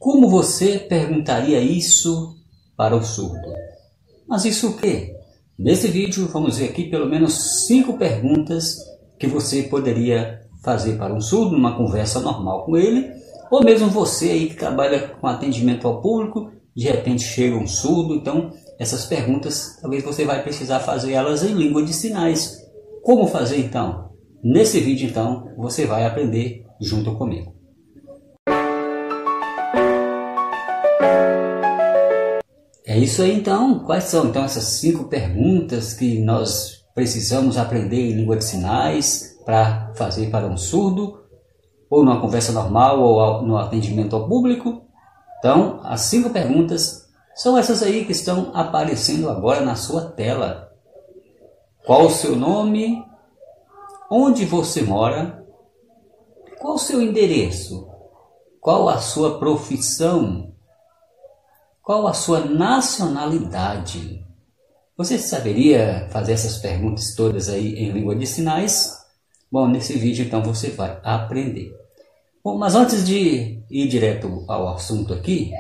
Como você perguntaria isso para o surdo? Mas isso o quê? Nesse vídeo vamos ver aqui pelo menos 5 perguntas que você poderia fazer para um surdo numa conversa normal com ele, ou mesmo você aí que trabalha com atendimento ao público, de repente chega um surdo, então essas perguntas talvez você vai precisar fazer elas em língua de sinais. Como fazer então? Nesse vídeo então você vai aprender junto comigo. É isso aí então. Quais são então essas 5 perguntas que nós precisamos aprender em língua de sinais para fazer para um surdo, ou numa conversa normal, ou no atendimento ao público? Então, as 5 perguntas são essas aí que estão aparecendo agora na sua tela. Qual o seu nome? Onde você mora? Qual o seu endereço? Qual a sua profissão? Qual a sua nacionalidade? Você saberia fazer essas perguntas todas aí em língua de sinais? Bom, nesse vídeo então você vai aprender. Bom, mas antes de ir direto ao assunto aqui,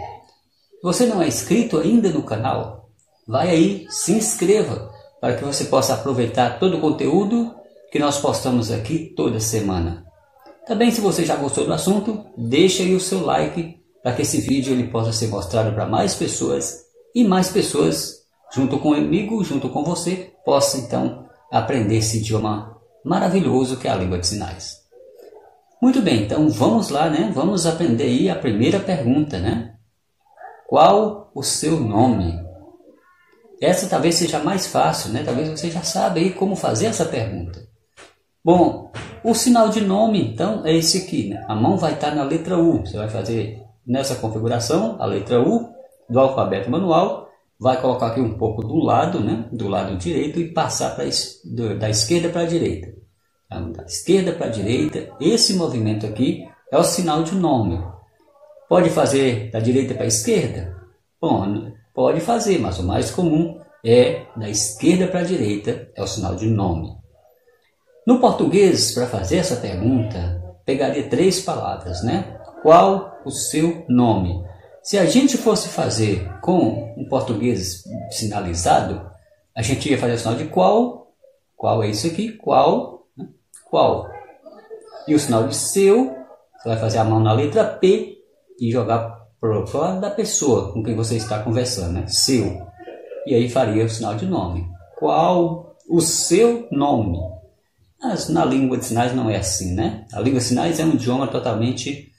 se você não é inscrito ainda no canal, vai aí, se inscreva para que você possa aproveitar todo o conteúdo que nós postamos aqui toda semana. Também, se você já gostou do assunto, deixa aí o seu like para que esse vídeo ele possa ser mostrado para mais pessoas e mais pessoas, junto comigo, junto com você, possam então aprender esse idioma maravilhoso que é a língua de sinais. Muito bem, então vamos lá, né? Vamos aprender aí a primeira pergunta, né? Qual o seu nome? Essa talvez seja mais fácil, né? Talvez você já saiba aí como fazer essa pergunta. Bom, o sinal de nome então é esse aqui, né? A mão vai estar na letra U. Você vai fazer nessa configuração a letra U do alfabeto manual, vai colocar aqui um pouco do lado, né? Do lado direito e passar da esquerda para a direita. Então, da esquerda para a direita, esse movimento aqui é o sinal de nome. Pode fazer da direita para a esquerda? Bom, pode fazer, mas o mais comum é da esquerda para a direita, é o sinal de nome. No português, para fazer essa pergunta, pegaria 3 palavras, né? Qual o seu nome? Se a gente fosse fazer com um português sinalizado, a gente ia fazer o sinal de qual. Qual é isso aqui? Qual? Né? Qual? E o sinal de seu, você vai fazer a mão na letra P e jogar para o lado da pessoa com quem você está conversando, né? Seu. E aí faria o sinal de nome. Qual o seu nome? Mas na língua de sinais não é assim, né? A língua de sinais é um idioma totalmente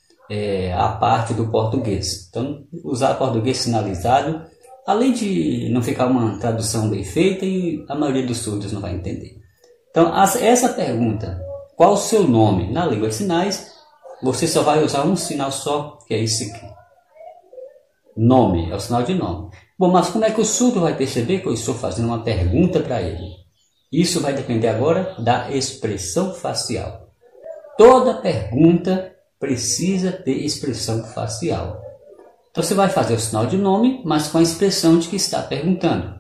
à parte do português. Então, usar português sinalizado, além de não ficar uma tradução bem feita, e a maioria dos surdos não vai entender. Então, essa pergunta, qual o seu nome? Na língua de sinais, você só vai usar um sinal só, que é esse aqui. Nome, é o sinal de nome. Bom, mas como é que o surdo vai perceber que eu estou fazendo uma pergunta para ele? Isso vai depender agora da expressão facial. Toda pergunta precisa ter expressão facial. Então você vai fazer o sinal de nome, mas com a expressão de que está perguntando.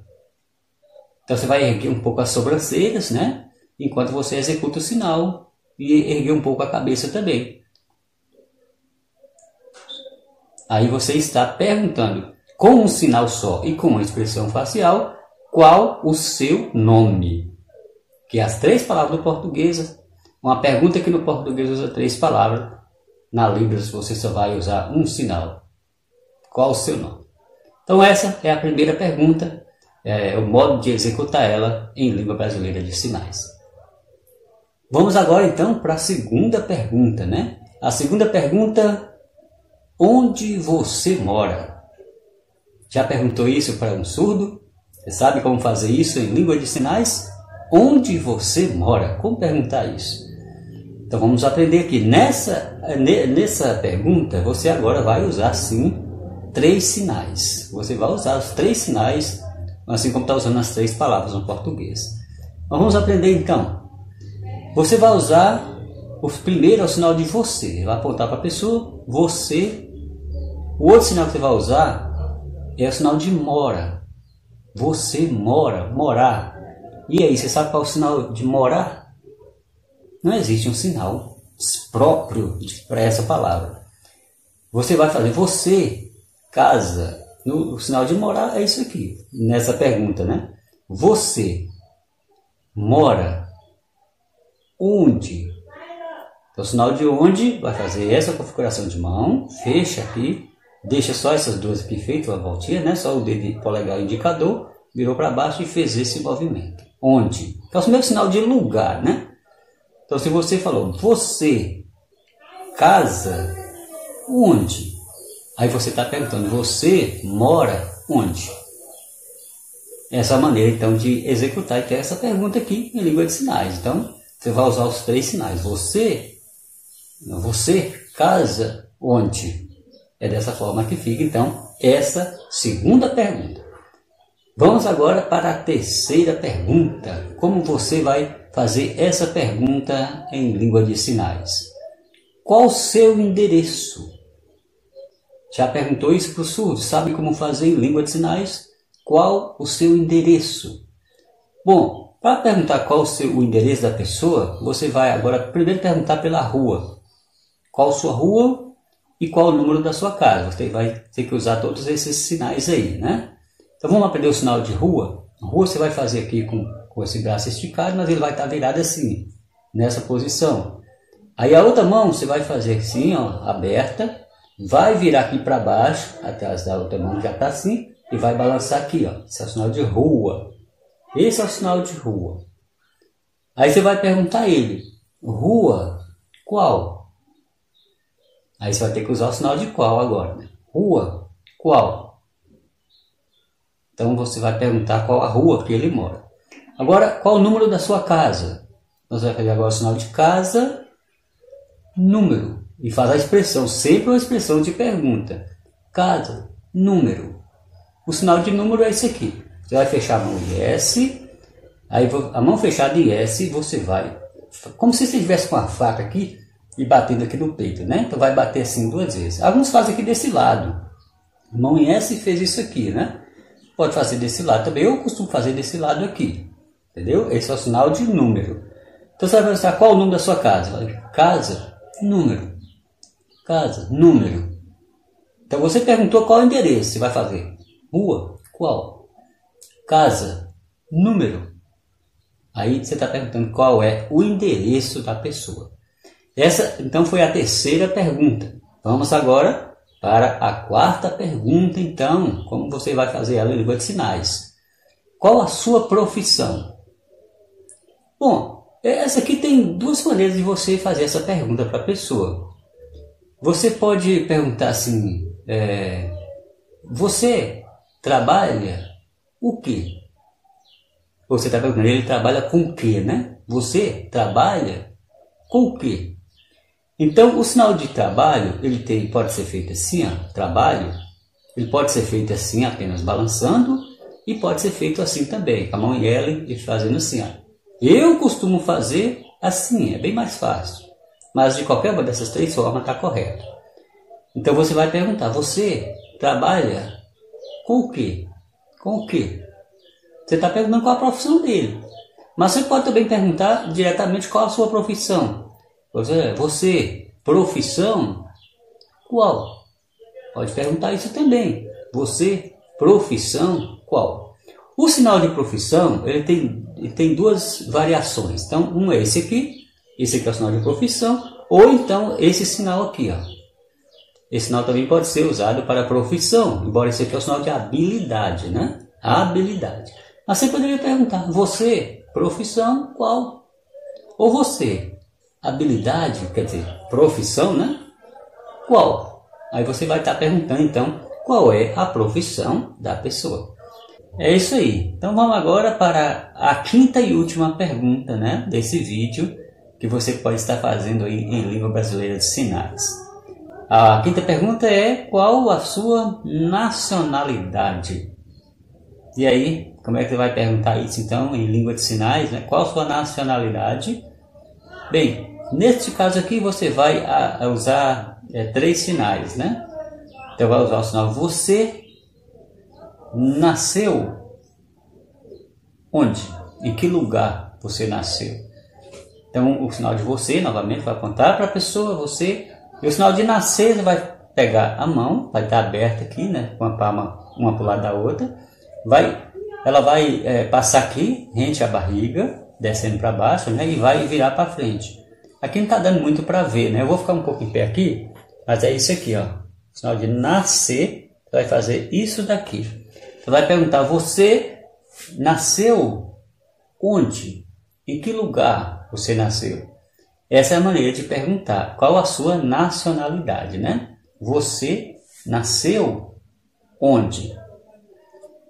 Então você vai erguer um pouco as sobrancelhas, né? Enquanto você executa o sinal, e erguer um pouco a cabeça também. Aí você está perguntando com um sinal só e com uma expressão facial, qual o seu nome? Que as 3 palavras do português, uma pergunta que no português usa 3 palavras, na Libras você só vai usar um sinal. Qual o seu nome? Então essa é a primeira pergunta, o modo de executar ela em língua brasileira de sinais. Vamos agora então para a segunda pergunta, né? A segunda pergunta, onde você mora? Já perguntou isso para um surdo? Você sabe como fazer isso em língua de sinais? Onde você mora? Como perguntar isso? Então vamos aprender aqui. Nessa pergunta, você agora vai usar sim 3 sinais. Você vai usar os 3 sinais, assim como está usando as 3 palavras no português. Então, vamos aprender então. Você vai usar, o primeiro é o sinal de você. Vai apontar para a pessoa, você. O outro sinal que você vai usar é o sinal de mora. Você mora, morar. E aí, você sabe qual é o sinal de morar? Não existe um sinal próprio para essa palavra. você vai fazer você casa. No sinal de morar é isso aqui, nessa pergunta, né? Você mora onde? Então, o sinal de onde vai fazer essa configuração de mão, fecha aqui, deixa só essas duas aqui feitas, uma voltinha, né? Só o dedo polegar e indicador, virou para baixo e fez esse movimento. Onde? Então, é o mesmo sinal de lugar, né? Então, se você falou, você casa onde? Aí você está perguntando, você mora onde? Essa é a maneira, então, de executar e ter essa pergunta aqui em língua de sinais. Então, você vai usar os três sinais. Você casa onde? É dessa forma que fica, então, essa segunda pergunta. Vamos agora para a terceira pergunta. Como você vai fazer essa pergunta em língua de sinais? Qual o seu endereço? Já perguntou isso para o surdo? Sabe como fazer em língua de sinais? Qual o seu endereço? Bom, para perguntar qual o endereço da pessoa, você vai agora primeiro perguntar pela rua. Qual a sua rua e qual o número da sua casa. Você vai ter que usar todos esses sinais aí, né? Então vamos aprender o sinal de rua. Rua você vai fazer aqui com esse braço esticado, mas ele vai estar virado assim, nessa posição. Aí a outra mão você vai fazer assim, ó, aberta. Vai virar aqui para baixo, atrás da outra mão já está assim, e vai balançar aqui, ó. Esse é o sinal de rua. Esse é o sinal de rua. Aí você vai perguntar a ele, rua qual? Aí você vai ter que usar o sinal de qual agora, né? Rua qual? Então você vai perguntar qual a rua que ele mora. Agora, qual o número da sua casa? Você vai fazer agora o sinal de casa, número. E faz a expressão, sempre uma expressão de pergunta. Casa, número. O sinal de número é esse aqui. Você vai fechar a mão em S. Aí a mão fechada em S, você vai... Como se você estivesse com a faca aqui e batendo aqui no peito, né? Então vai bater assim duas vezes. Alguns fazem aqui desse lado. Mão em S fez isso aqui, né? Pode fazer desse lado também. Eu costumo fazer desse lado aqui. Entendeu? Esse é o sinal de número. Então você vai pensar qual o número da sua casa. Casa, número. Casa, número. Então você perguntou qual é o endereço. Você vai fazer rua, qual? Casa, número. Aí você está perguntando qual é o endereço da pessoa. Essa então foi a terceira pergunta. Vamos agora para a quarta pergunta. Então, como você vai fazer ela em língua de sinais? Qual a sua profissão? Bom, essa aqui tem duas maneiras de você fazer essa pergunta para a pessoa. Você pode perguntar assim, você trabalha o quê? Você está perguntando, ele trabalha com o quê, né? Você trabalha com o quê? Então, o sinal de trabalho, pode ser feito assim, ó, trabalho, ele pode ser feito assim, apenas balançando, e pode ser feito assim também, com a mão em L e fazendo assim, ó. Eu costumo fazer assim, é bem mais fácil. Mas de qualquer uma dessas três formas está correto. Então você vai perguntar, você trabalha com o quê? Com o quê? Você está perguntando qual a profissão dele. Mas você pode também perguntar diretamente qual a sua profissão. Você, profissão, qual? Pode perguntar isso também. Você, profissão, qual? O sinal de profissão, ele tem duas variações. Então, um é esse aqui é o sinal de profissão, ou então esse sinal aqui, ó. Esse sinal também pode ser usado para profissão, embora esse aqui é o sinal de habilidade, né? Habilidade. Mas você poderia perguntar, você, profissão, qual? Ou você, habilidade, quer dizer, profissão, né? Qual? Aí você vai estar perguntando, então, qual é a profissão da pessoa. É isso aí. Então vamos agora para a quinta e última pergunta, né, desse vídeo, que você pode estar fazendo aí em língua brasileira de sinais. A quinta pergunta é, qual a sua nacionalidade? E aí, como é que você vai perguntar isso então em língua de sinais, né? Qual a sua nacionalidade? Bem, neste caso aqui você vai usar três sinais, né? Então vai usar o sinal você nasceu onde? Em que lugar você nasceu? Então o sinal de você novamente vai apontar para a pessoa, você, e o sinal de nascer vai pegar a mão, vai estar aberta aqui, né, com a palma uma para o lado da outra. Ela vai passar aqui, rente à barriga, descendo para baixo, né, e vai virar para frente. Aqui não está dando muito para ver, né? Eu vou ficar um pouco em pé aqui, mas é isso aqui, ó. Sinal de nascer, você vai fazer isso daqui. Você vai perguntar, você nasceu onde? Em que lugar você nasceu? Essa é a maneira de perguntar. Qual a sua nacionalidade, né? Você nasceu onde?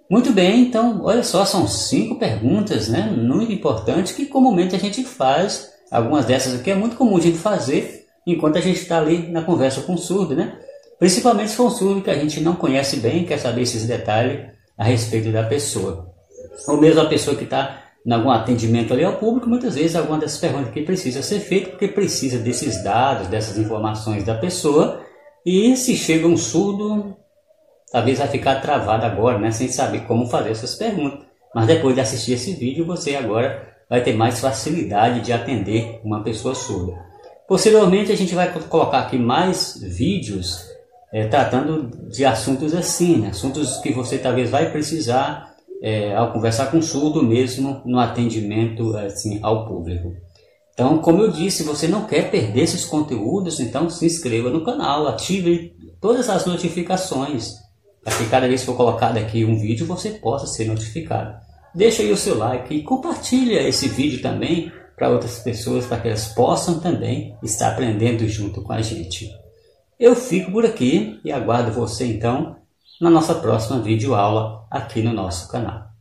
Muito bem, então, olha só, são 5 perguntas, né? Muito importantes que comumente a gente faz. Algumas dessas aqui é muito comum a gente fazer enquanto a gente está ali na conversa com o surdo, né? Principalmente se for um surdo que a gente não conhece bem, quer saber esses detalhes a respeito da pessoa. Ou mesmo a pessoa que está em algum atendimento ali ao público, muitas vezes alguma dessas perguntas aqui precisa ser feita, porque precisa desses dados, dessas informações da pessoa. E se chega um surdo, talvez vai ficar travado agora, né? Sem saber como fazer essas perguntas. Mas depois de assistir esse vídeo, você agora vai ter mais facilidade de atender uma pessoa surda. Posteriormente, a gente vai colocar aqui mais vídeos tratando de assuntos assim, né? Assuntos que você talvez vai precisar ao conversar com o surdo, mesmo no atendimento assim, ao público. Então, como eu disse, se você não quer perder esses conteúdos, então se inscreva no canal, ative todas as notificações, para que cada vez que for colocado aqui um vídeo, você possa ser notificado. Deixa aí o seu like e compartilha esse vídeo também para outras pessoas, para que elas possam também estar aprendendo junto com a gente. Eu fico por aqui e aguardo você então na nossa próxima videoaula aqui no nosso canal.